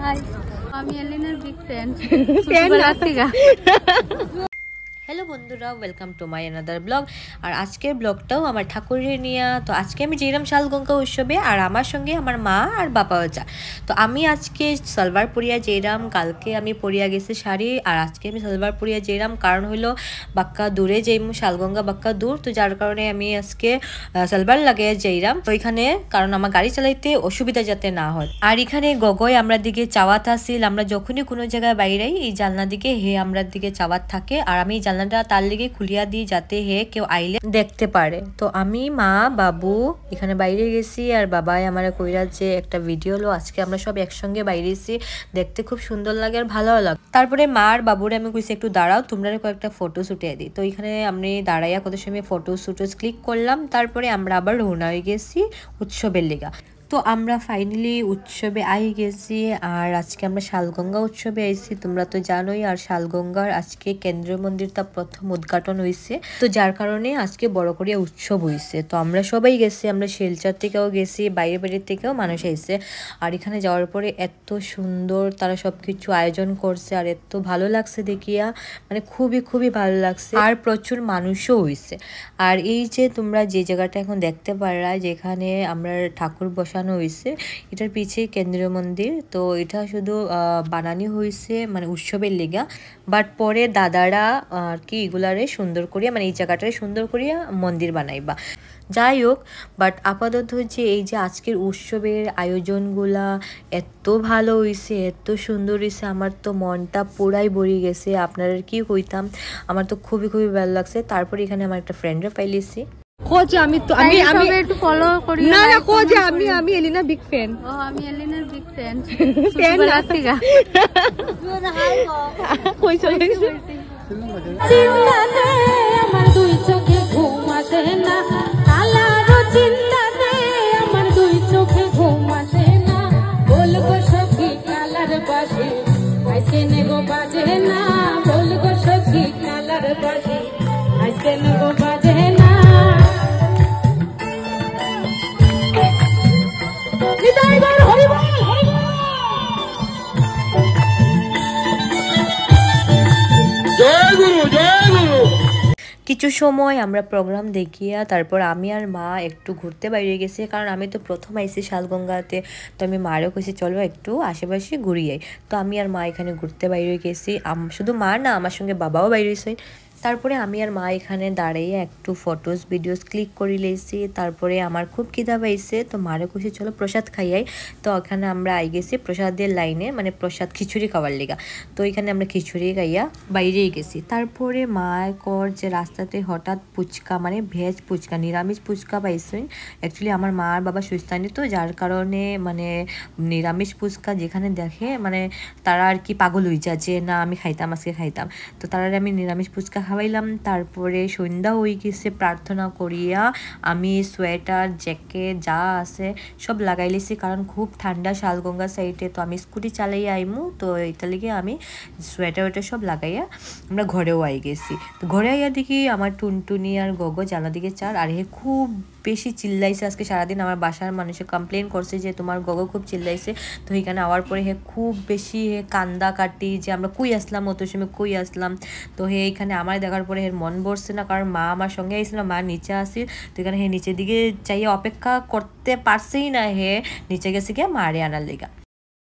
High, আমি এলিনার big fan ছোটবেলা থেকে। হ্যালো বন্ধুরা, welcome to my another blog. আর আজকের ব্লগটাও আমার ঠাকুরের নিয়ে। তো আজকে আমি যেরাম শালগঙ্গা উৎসবে, আর আমার সঙ্গে আমার মা আর বাবাও যা। তো আমি আজকে সালবার পরিয়া যেরাম, কালকে আমি পরিয়া গেছি শাড়ি, আর আজকে আমি সালবার পরিয়া যেরাম, কারণ হলো বাক্কা দূরে যেইম শালগঙ্গা বাক্কা দূর, তো যার কারণে আমি আজকে সালবার লাগিয়ে যেরাম। তো এখানে কারণ আমার গাড়ি চালাইতে অসুবিধা যাতে না হয়। আর এখানে গগয় আমরা দিকে চাওয়াত আসিল, আমরা যখনই কোনো জায়গায় বাইরে এই জানলা দিকে হে আমরা দিকে চাওয়াত থাকে, আর আমি জানলাটা তার লিগে খুলিয়া দিই যাতে হে কেউ আইলে দেখতে পারে। তো আমি মা বাবু এখানে বাইরে গেছি, আর বাবাই আমার কইরা যে একটা ভিডিও লো, আজকে আমরা সব একসঙ্গে বাইরেছি, দেখতে খুব সুন্দর লাগে আর ভালো লাগে। তারপরে মা আর বাবুরে আমি কইছি একটু দাঁড়াও, তোমরা কয়েকটা ফটো শুটিয়ে দিই। তো এখানে আমি দাঁড়াইয়া কত সময় ফটো শুটোস ক্লিক করলাম। তারপরে আমরা আবার রওনা হয়ে গেছি উৎসবের লিগা। তো আমরা ফাইনালি উৎসবে আই গেছি, আর আজকে আমরা শালগঙ্গা উৎসবে আইছি, তোমরা তো জানোই। আর শালগঙ্গার আজকে কেন্দ্রীয় মন্দিরটা প্রথম উদ্ঘাটন হয়েছে, তো যার কারণে আজকে বড় করিয়া উৎসব হয়েছে। তো আমরা সবাই গেছি, আমরা শিলচর থেকেও গেছি, বাইরে বাইরের থেকেও মানুষ আইছে। আর এখানে যাওয়ার পরে এত সুন্দর তারা সব কিছু আয়োজন করছে, আর এত ভালো লাগছে দেখিয়া, মানে খুবই খুবই ভালো লাগছে। আর প্রচুর মানুষও হয়েছে। আর এই যে তোমরা যে জায়গাটা এখন দেখতে পারা, যেখানে আমরা ঠাকুর বসা হয়েছে, এটার পিছিয়ে কেন্দ্রীয় মন্দির। তো এটা শুধু বানানি হয়েছে মানে উৎসবের লিগা, বাট পরে দাদারা আর কি এগুলারে সুন্দর করিয়া, মানে এই জায়গাটারে সুন্দর করিয়া মন্দির বানাইবা। যাই হোক, বাট আপাতত যে এই যে আজকের উৎসবের আয়োজনগুলা এত ভালো হয়েছে, এত সুন্দর হয়েছে, আমার তো মনটা পুরাই ভরে গেছে। আপনারা কি কইতাম, আমার তো খুবই খুবই ভালো লাগছে। তারপরে এখানে আমার একটা ফ্রেন্ডরা পাইলেছি, আমি একটু ফলো করি। না না, কোজে আমি এলিনা বিগ ফ্যান। ও, আমি এলিনার বিগ ফ্যান ছোটবেলা থেকে। কই চলে গেছে? চিন্তাতে আমার দুই চোখে ঘুম আসে না, আলারো চিন্তাতে আমার দুই চোখে ঘুম আসে না। বলবো সখী কালার বাসে আজকে নেগো বাজে না, বলবো সখী কালার বাসে আজকে নেগো বাজে না। কিছু সময় আমরা প্রোগ্রাম দেখিয়া তারপর আমি আর মা একটু ঘুরতে বাইরে গেছি, কারণ আমি তো প্রথম আইছি শালগঙ্গাতে। তো আমি মারও কইছি চলো একটু আশেপাশে ঘুরিয়ে। তো আমি আর মা এখানে ঘুরতে বাইরে গেছি, শুধু মা না, আমার সঙ্গে বাবাও বাইরে হয়েছে। তারপরে আমি আর মা এখানে দাঁড়িয়ে একটু ফটোস ভিডিওস ক্লিক করে লেছি। তারপরে আমার খুব খিদা পাইছে, তো মারে কইছি চলো প্রসাদ খাইয়াই। তো এখানে আমরা আই গেছি প্রসাদের লাইনে, মানে প্রসাদ খিচুড়ি খাওয়ার লিগা। তো এখানে আমরা খিচুড়ি খাইয়া বাইরেই গেছি। তারপরে মা কর যে রাস্তাতে হঠাৎ পুচকা, মানে ভেজ পুচকা, নিরামিষ পুচকা পাইছেন। অ্যাকচুয়ালি আমার মা আর বাবা সুস্থানি, তো যার কারণে মানে নিরামিষ পুচকা যেখানে দেখে মানে তারা আর কি পাগল হয়ে যায় যে না আমি খাইতাম, আজকে খাইতাম। তো তারা আমি নিরামিষ পুচকা খাওয়াইলাম। তারপরে সন্ধ্যা হয়ে গেছে, প্রার্থনা করিয়া আমি সোয়েটার জ্যাকেট যা আছে সব লাগাইলেছি, কারণ খুব ঠান্ডা শালগঙ্গা সাইডে। তো আমি স্কুটি চালাইয়া আইমু, তো এটা লিগে আমি সোয়েটার ওয়েটার সব লাগাইয়া আমরা ঘরেও আই গেছি। তো ঘরে আইয়া দেখি আমার টুনটুনি আর গগো জানা দিকে চার, আর হে খুব বেশি চিল্লাইছে আজকে সারাদিন। আমার বাসার মানুষে কমপ্লেন করছে যে তোমার গগো খুব চিল্লাইছে। তো এখানে আওয়ার পরে হে খুব বেশি হে কান্দা কাটি যে আমরা কই আসলাম, অত সময় কই আসলাম। তো হে এখানে আমার দেখার পরে এর মন বসছে না, কারণ মা আমার সঙ্গে আইছিল, মা নিচে আসি। তো এখানে হে নিচের দিকে চাইয়ে অপেক্ষা করতে পারছেই না, হে নিচে গেছে গিয়ে মারে আনার লেগা।